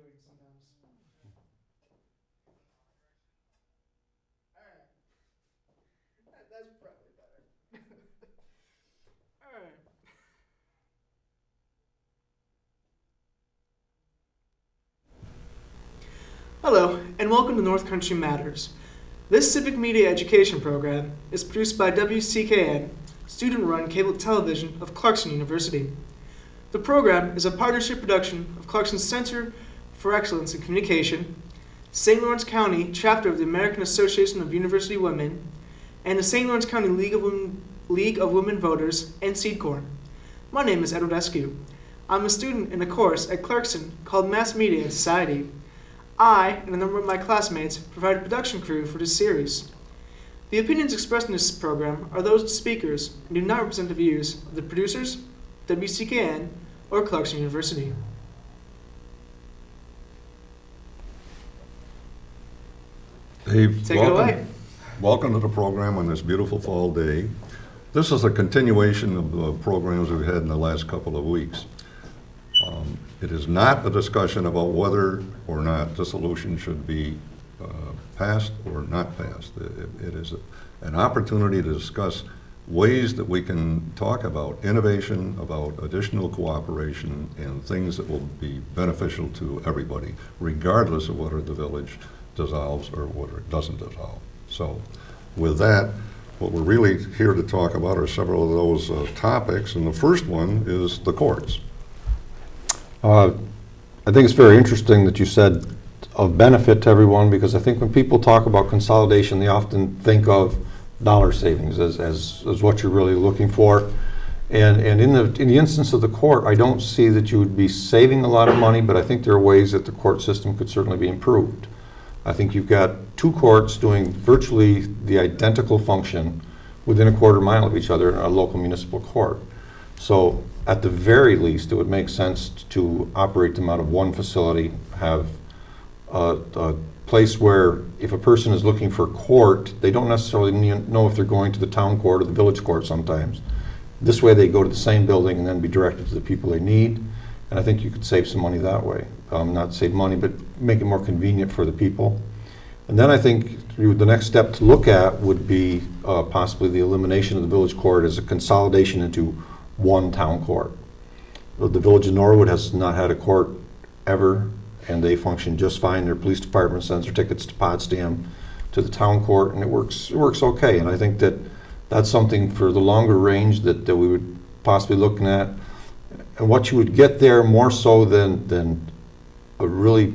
doing sometimes. Alright. That's probably better. Alright. Hello, and welcome to North Country Matters. This civic media education program is produced by WCKN, student-run cable television of Clarkson University. The program is a partnership production of Clarkson's Center for Excellence in Communication, St. Lawrence County chapter of the American Association of University Women, and the St. Lawrence County League of Women Voters, and Seed Corn. My name is Edward Eskew. I'm a student in a course at Clarkson called Mass Media and Society. I and a number of my classmates provide a production crew for this series. The opinions expressed in this program are those of the speakers and do not represent the views of the producers, WCKN, or Clarkson University. Dave, Take it away. Welcome to the program on this beautiful fall day. This is a continuation of the programs we've had in the last couple of weeks. It is not a discussion about whether or not the solution should be passed or not passed. It is an opportunity to discuss ways that we can talk about innovation, about additional cooperation, and things that will be beneficial to everybody, regardless of whether the village dissolves or whether it doesn't dissolve. So with that, what we're really here to talk about are several of those topics, and the first one is the courts. I think it's very interesting that you said of benefit to everyone, because I think when people talk about consolidation, they often think of dollar savings as what you're really looking for. And in the instance of the court, I don't see that you would be saving a lot of money, but I think there are ways that the court system could certainly be improved. I think you've got two courts doing virtually the identical function within a quarter mile of each other in a local municipal court. So at the very least, it would make sense to operate them out of one facility, have a place where if a person is looking for court, they don't necessarily know if they're going to the town court or the village court sometimes. This way they go to the same building and then be directed to the people they need. And I think you could save some money that way. Not save money, but make it more convenient for the people. And then I think the next step to look at would be possibly the elimination of the village court as a consolidation into one town court. The village of Norwood has not had a court ever, and they function just fine. Their police department sends their tickets to Potsdam, to the town court, and it works okay. And I think that that's something for the longer range that we would possibly looking at. And what you would get there more so than a really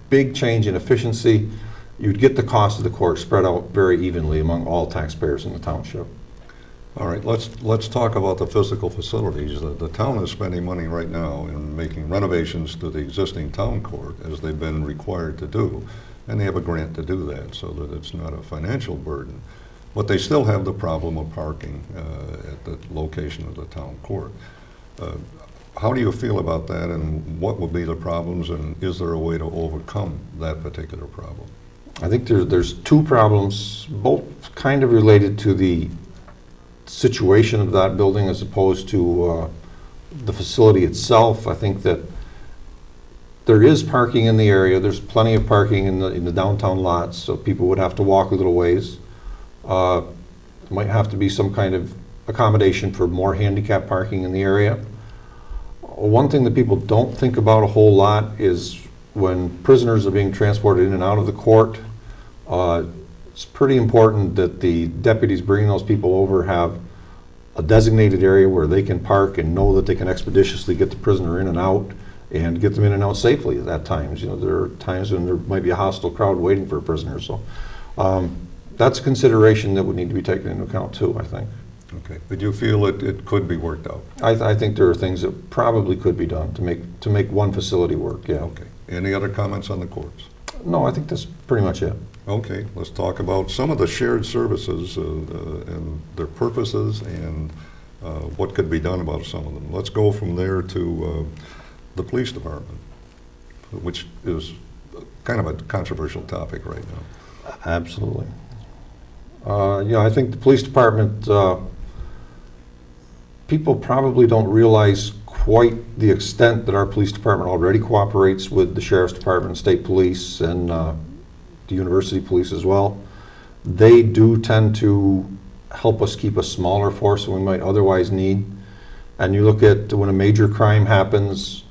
big change in efficiency, you'd get the cost of the court spread out very evenly among all taxpayers in the township. All right, let's talk about the physical facilities. The town is spending money right now in making renovations to the existing town court, as they've been required to do, and they have a grant to do that so that it's not a financial burden. But they still have the problem of parking at the location of the town court. How do you feel about that, and what would be the problems, and is there a way to overcome that particular problem? I think there's two problems, both kind of related to the situation of that building as opposed to the facility itself. I think that there is parking in the area. There's plenty of parking in the downtown lots, so people would have to walk a little ways. Might have to be some kind of accommodation for more handicap parking in the area. One thing that people don't think about a whole lot is when prisoners are being transported in and out of the court, it's pretty important that the deputies bringing those people over have a designated area where they can park and know that they can expeditiously get the prisoner in and out and get them in and out safely at times. You know, there are times when there might be a hostile crowd waiting for a prisoner. So that's a consideration that would need to be taken into account too, I think. Okay, but you feel it could be worked out? I think there are things that probably could be done to make one facility work, yeah. Okay, any other comments on the courts? No, I think that's pretty much it. Okay, let's talk about some of the shared services and their purposes and what could be done about some of them. Let's go from there to the police department, which is kind of a controversial topic right now. Absolutely. I think the police department, people probably don't realize quite the extent that our police department already cooperates with the sheriff's department, state police, and the university police as well. They do tend to help us keep a smaller force than we might otherwise need. And you look at when a major crime happens,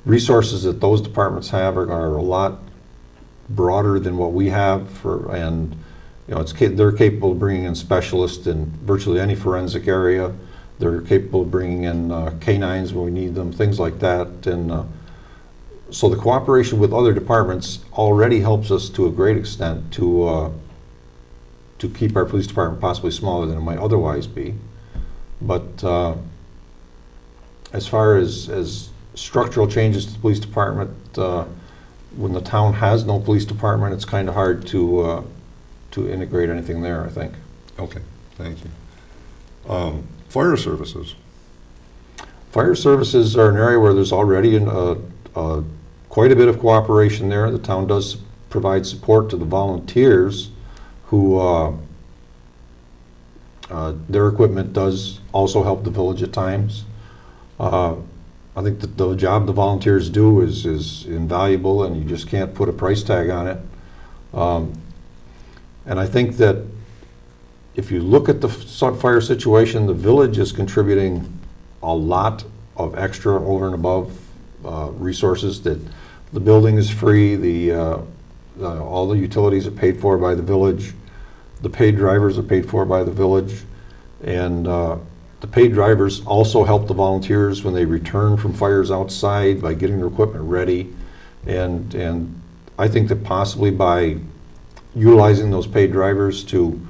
resources that those departments have are a lot broader than what we have, and you know, they're capable of bringing in specialists in virtually any forensic area. They're capable of bringing in canines when we need them, things like that. And so the cooperation with other departments already helps us to a great extent to keep our police department possibly smaller than it might otherwise be. But as far as structural changes to the police department, when the town has no police department, it's kind of hard to integrate anything there, I think. Okay, thank you. Fire services. Fire services are an area where there's already quite a bit of cooperation there. The town does provide support to the volunteers who their equipment does also help the village at times. I think that the job the volunteers do is invaluable, and you just can't put a price tag on it. And I think that if you look at the fire situation, the village is contributing a lot of extra over and above resources. That the building is free, all the utilities are paid for by the village, the paid drivers are paid for by the village, and the paid drivers also help the volunteers when they return from fires outside by getting their equipment ready. And I think that possibly by utilizing those paid drivers to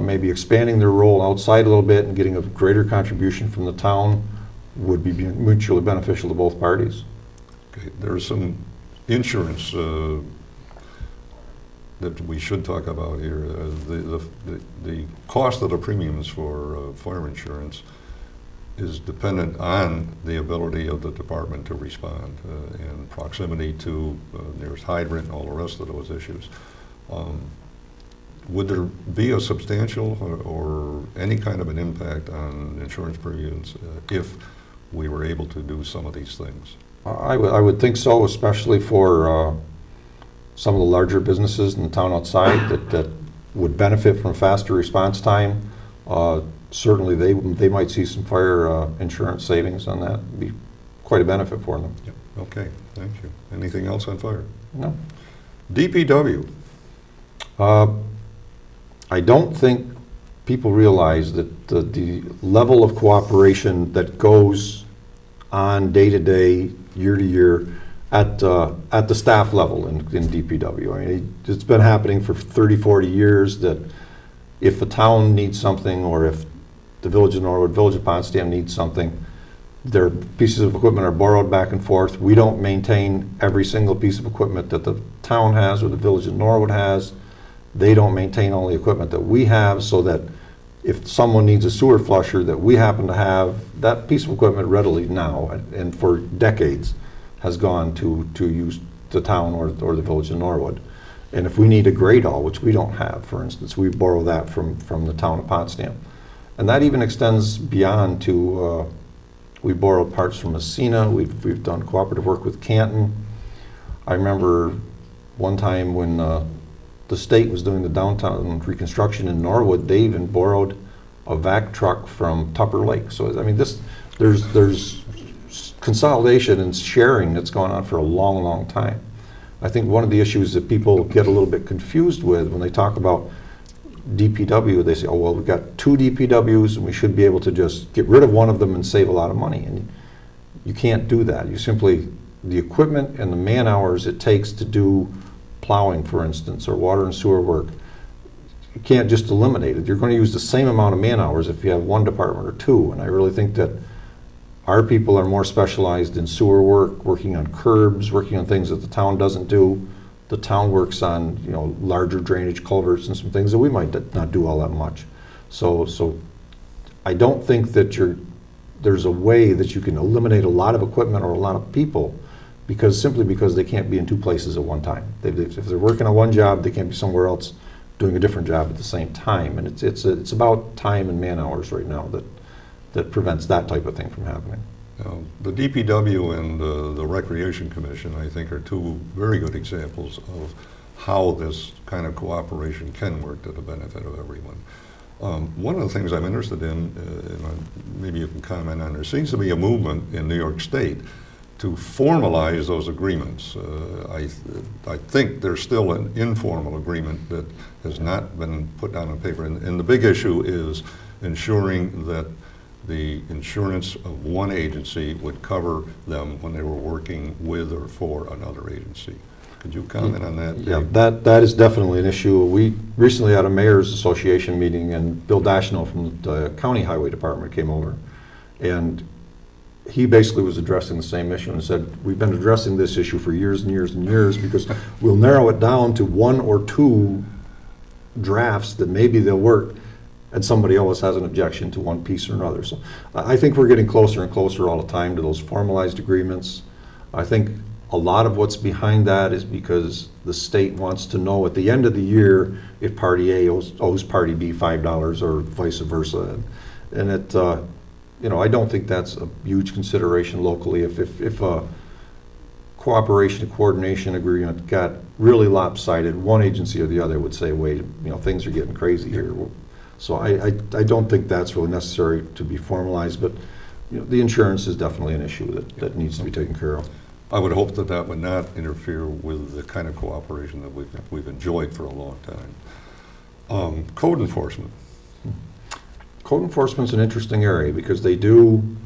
maybe expanding their role outside a little bit and getting a greater contribution from the town would be mutually beneficial to both parties. Okay, there's some insurance that we should talk about here. The cost of the premiums for fire insurance is dependent on the ability of the department to respond and proximity to nearest hydrant and all the rest of those issues. Would there be a substantial or any kind of an impact on insurance premiums if we were able to do some of these things? I would think so, especially for some of the larger businesses in the town outside that would benefit from faster response time. Certainly they might see some fire insurance savings on that. It'd be quite a benefit for them. Yep. Okay, thank you. Anything else on fire? No. DPW. I don't think people realize that the level of cooperation that goes on day to day, year to year, at the staff level in DPW. I mean, it's been happening for 30, 40 years that if a town needs something, or if the Village of Norwood, Village of Potsdam needs something, their pieces of equipment are borrowed back and forth. We don't maintain every single piece of equipment that the town has or the Village of Norwood has. They don't maintain all the equipment that we have, so that if someone needs a sewer flusher that we happen to have, that piece of equipment readily now and for decades has gone to use the town or the Village of Norwood. And if we need a Gradall, which we don't have, for instance, we borrow that from the town of Potsdam. And that even extends beyond to, we borrowed parts from Messina, we've done cooperative work with Canton. I remember one time when the state was doing the downtown reconstruction in Norwood, they even borrowed a vac truck from Tupper Lake. So I mean, there's consolidation and sharing that's gone on for a long, long time. I think one of the issues that people get a little bit confused with when they talk about DPW, they say, oh, well, we've got 2 DPWs and we should be able to just get rid of one of them and save a lot of money. And you can't do that. You simply, the equipment and the man hours it takes to do plowing, for instance, or water and sewer work, you can't just eliminate it. You're going to use the same amount of man hours if you have one department or 2. And I really think that our people are more specialized in sewer work, working on curbs, working on things that the town doesn't do. The town works on, you know, larger drainage culverts and some things that we might not do all that much. So I don't think that there's a way that you can eliminate a lot of equipment or a lot of people simply because they can't be in 2 places at one time. If they're working on one job, they can't be somewhere else doing a different job at the same time. And it's about time and man hours right now that prevents that type of thing from happening. The DPW and the Recreation Commission, I think, are two very good examples of how this kind of cooperation can work to the benefit of everyone. One of the things I'm interested in, and maybe you can comment on, there seems to be a movement in New York State to formalize those agreements. I think there's still an informal agreement that has not been put down on paper, and the big issue is ensuring that the insurance of one agency would cover them when they were working with or for another agency. Could you comment on that, Dave? Yeah, that is definitely an issue. We recently had a Mayor's Association meeting, and Bill Dashno from the County Highway Department came over, and he basically was addressing the same issue and said, we've been addressing this issue for years and years and years because we'll narrow it down to one or two drafts that maybe they'll work, and somebody else has an objection to one piece or another. So I think we're getting closer and closer all the time to those formalized agreements. I think a lot of what's behind that is because the state wants to know at the end of the year if Party A owes Party B $5 or vice versa. And it, I don't think that's a huge consideration locally. If a cooperation and coordination agreement got really lopsided, one agency or the other would say, wait, things are getting crazy here. So I don't think that's really necessary to be formalized, but the insurance is definitely an issue that needs to be taken care of. I would hope that that would not interfere with the kind of cooperation that we've enjoyed for a long time. Code enforcement. Code enforcement's an interesting area because they do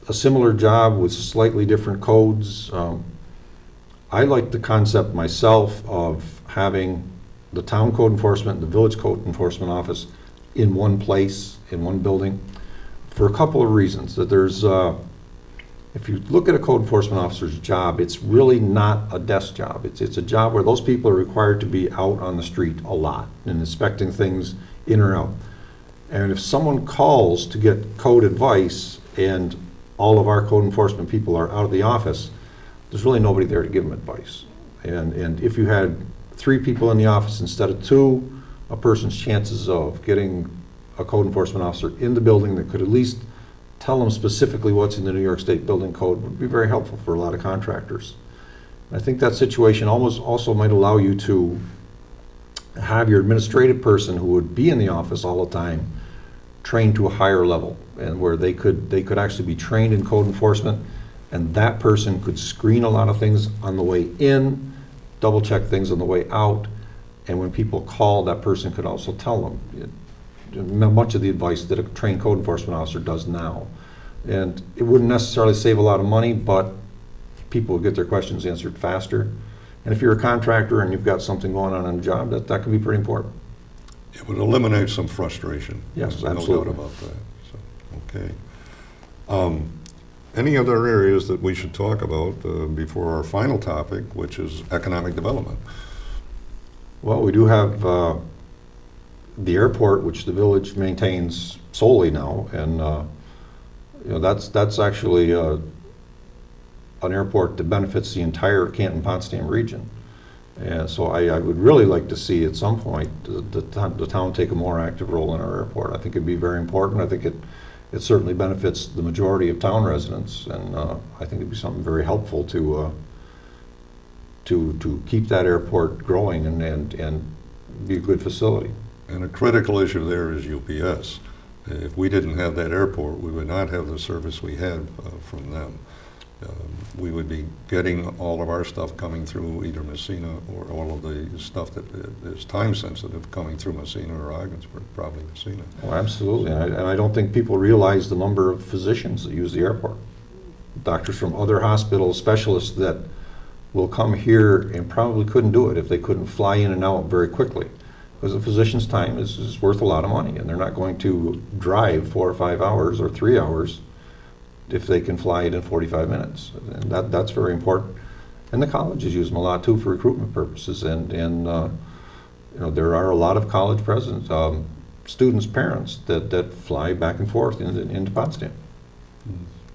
a similar job with slightly different codes. I like the concept myself of having the town code enforcement and the village code enforcement office in one place, in one building, for a couple of reasons. That there's, if you look at a code enforcement officer's job, it's really not a desk job. It's a job where those people are required to be out on the street a lot and inspecting things in or out. And if someone calls to get code advice and all of our code enforcement people are out of the office, there's really nobody there to give them advice. And if you had 3 people in the office instead of 2, a person's chances of getting a code enforcement officer in the building that could at least tell them specifically what's in the New York State Building Code would be very helpful for a lot of contractors. I think that situation also might allow you to have your administrative person who would be in the office all the time trained to a higher level, and where they could actually be trained in code enforcement, and that person could screen a lot of things on the way in, double check things on the way out, and when people call, that person could also tell them much of the advice that a trained code enforcement officer does now. And it wouldn't necessarily save a lot of money, but people would get their questions answered faster. And if you're a contractor and you've got something going on a job, that can be pretty important. It would eliminate some frustration. Yes, no absolutely. doubt about that. So, okay. Any other areas that we should talk about before our final topic, which is economic development? Well, we do have the airport, which the village maintains solely now, and that's actually an airport that benefits the entire Canton-Potsdam region. And so I would really like to see at some point the town take a more active role in our airport. I think it'd be very important. I think it certainly benefits the majority of town residents, and I think it'd be something very helpful to keep that airport growing and be a good facility. And a critical issue there is UPS. If we didn't have that airport, we would not have the service we had from them. We would be getting all of our stuff coming through either Messina, or all of the stuff that is time sensitive coming through Messina or Ogdensburg, probably Messina. Oh, absolutely, and I don't think people realize the number of physicians that use the airport. Doctors from other hospitals, specialists that will come here and probably couldn't do it if they couldn't fly in and out very quickly. Because a physician's time is worth a lot of money, and they're not going to drive 4 or 5 hours or 3 hours if they can fly it in 45 minutes. And that's very important. And the colleges use them a lot too for recruitment purposes. And there are a lot of college students' parents that fly back and forth into Potsdam.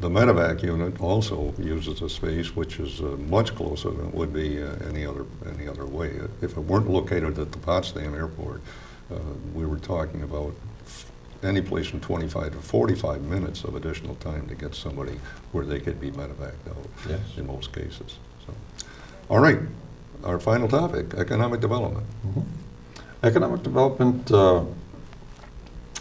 The medevac unit also uses a space which is much closer than it would be any other way. If it weren't located at the Potsdam Airport, we were talking about any place from 25 to 45 minutes of additional time to get somebody where they could be medevaced out. Yes. In most cases. So, all right, our final topic, economic development. Mm-hmm. Economic development,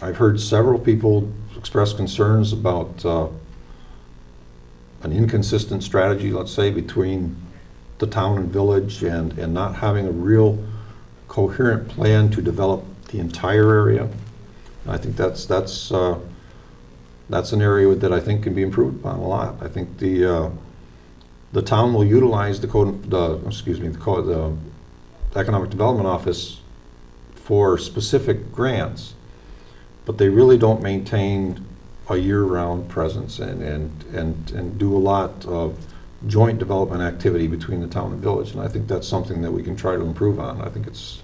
I've heard several people express concerns about an inconsistent strategy, let's say, between the town and village, and not having a real coherent plan to develop the entire area. I think that's an area that I think can be improved upon a lot. I think the town will utilize the Economic Development Office for specific grants, but they really don't maintain a year-round presence and do a lot of joint development activity between the town and village. And I think that's something that we can try to improve on. I think it's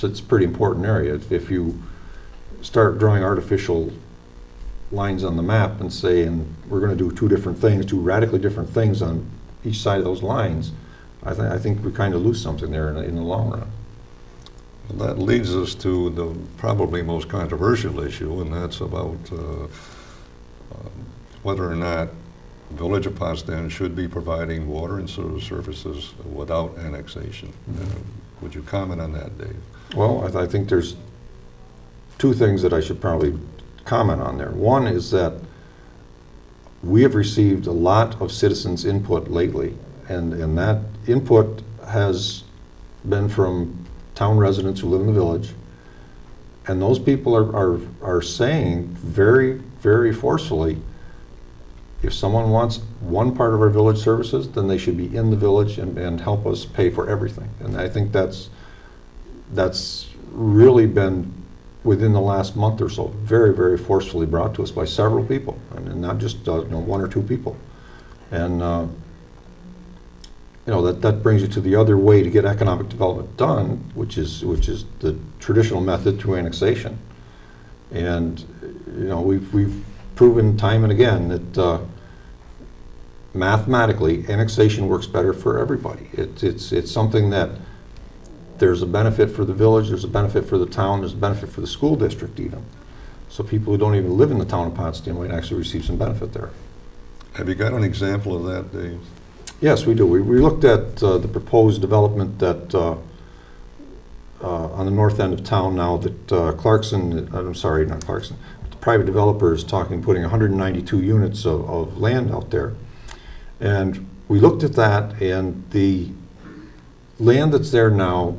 a pretty important area. If you start drawing artificial lines on the map and saying we're going to do two radically different things on each side of those lines, I think we kind of lose something there in the long run. Well, that leads us to the probably most controversial issue, and that's about whether or not the Village of Potsdam should be providing water and sewer services without annexation. Would you comment on that, Dave? Well, I think there's two things that I should probably comment on there. One is that we have received a lot of citizens' input lately, and that input has been from town residents who live in the village, and those people are saying very, very forcefully, if someone wants one part of our village services, then they should be in the village and help us pay for everything. And I think that's really been, within the last month or so, very, very forcefully brought to us by several people, and not just one or two people. And that brings you to the other way to get economic development done, which is the traditional method through annexation. And we've proven time and again that mathematically annexation works better for everybody. It's something that there's a benefit for the village, there's a benefit for the town, there's a benefit for the school district even. So people who don't even live in the town of Potsdam might actually receive some benefit there. Have you got an example of that, Dave? Yes, we do. We looked at the proposed development that on the north end of town now that Clarkson, I'm sorry, not Clarkson, but the private developer is putting 192 units of land out there. And we looked at that, and the land that's there now,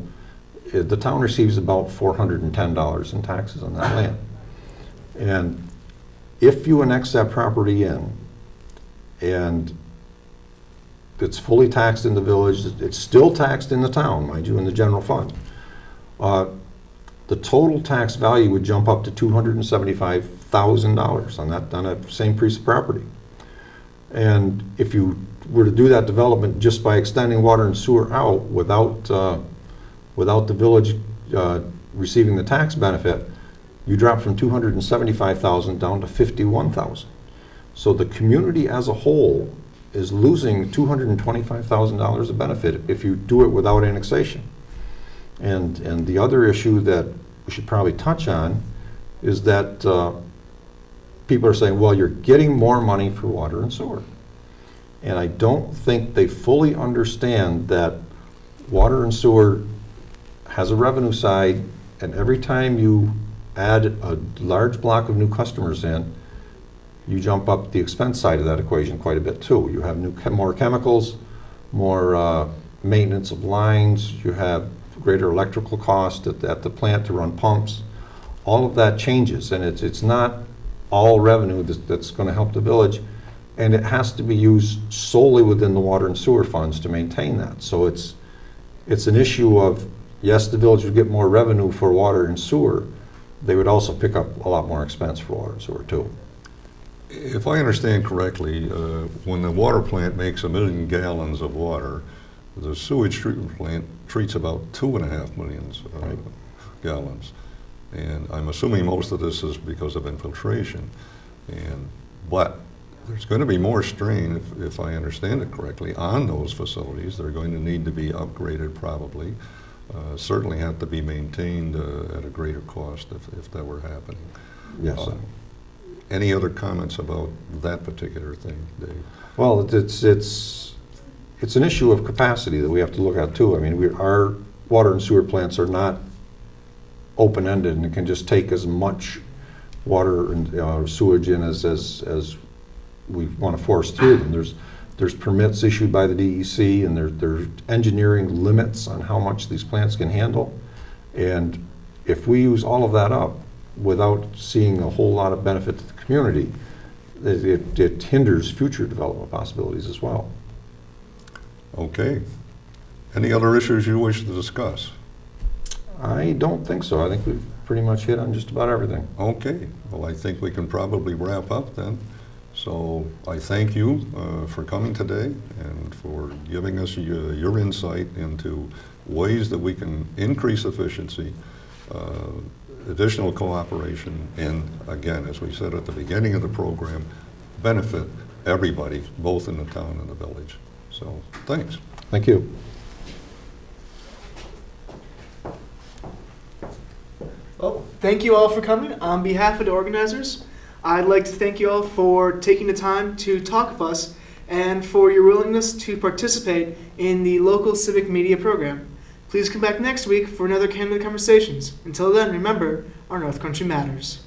the town receives about $410 in taxes on that land. And if you annex that property in, and it's fully taxed in the village, it's still taxed in the town, mind you, in the general fund, the total tax value would jump up to $275,000 on that same piece of property. And if you were to do that development just by extending water and sewer out without the village receiving the tax benefit, you drop from $275,000 down to $51,000. So the community as a whole is losing $225,000 of benefit if you do it without annexation. And the other issue that we should probably touch on is that people are saying, well, you're getting more money for water and sewer. And I don't think they fully understand that water and sewer has a revenue side, and every time you add a large block of new customers in, you jump up the expense side of that equation quite a bit too. You have more chemicals, more maintenance of lines, you have greater electrical cost at the plant to run pumps. All of that changes, and it's not all revenue that's going to help the village, and it has to be used solely within the water and sewer funds to maintain that. So it's an issue of, yes, the village would get more revenue for water and sewer, they would also pick up a lot more expense for water and sewer too. If I understand correctly, when the water plant makes 1 million gallons of water, the sewage treatment plant treats about 2.5 million gallons. And I'm assuming most of this is because of infiltration. But there's going to be more strain, if I understand it correctly, on those facilities. They're going to need to be upgraded probably. Certainly have to be maintained at a greater cost if that were happening. Yes. Any other comments about that particular thing, Dave? Well, it's an issue of capacity that we have to look at too. I mean, our water and sewer plants are not open-ended and can just take as much water and sewage in as we want to force through them. There's permits issued by the DEC, and there's engineering limits on how much these plants can handle. And if we use all of that up without seeing a whole lot of benefit to the community, it hinders future development possibilities as well. Okay. Any other issues you wish to discuss? I don't think so. I think we've pretty much hit on just about everything. Okay. Well, I think we can probably wrap up then. So I thank you for coming today and for giving us your insight into ways that we can increase efficiency, additional cooperation, and again, as we said at the beginning of the program, benefit everybody, both in the town and the village. So thanks. Thank you. Well, thank you all for coming. On behalf of the organizers, I'd like to thank you all for taking the time to talk with us and for your willingness to participate in the local civic media program. Please come back next week for another Candid Conversations. Until then, remember, our North Country matters.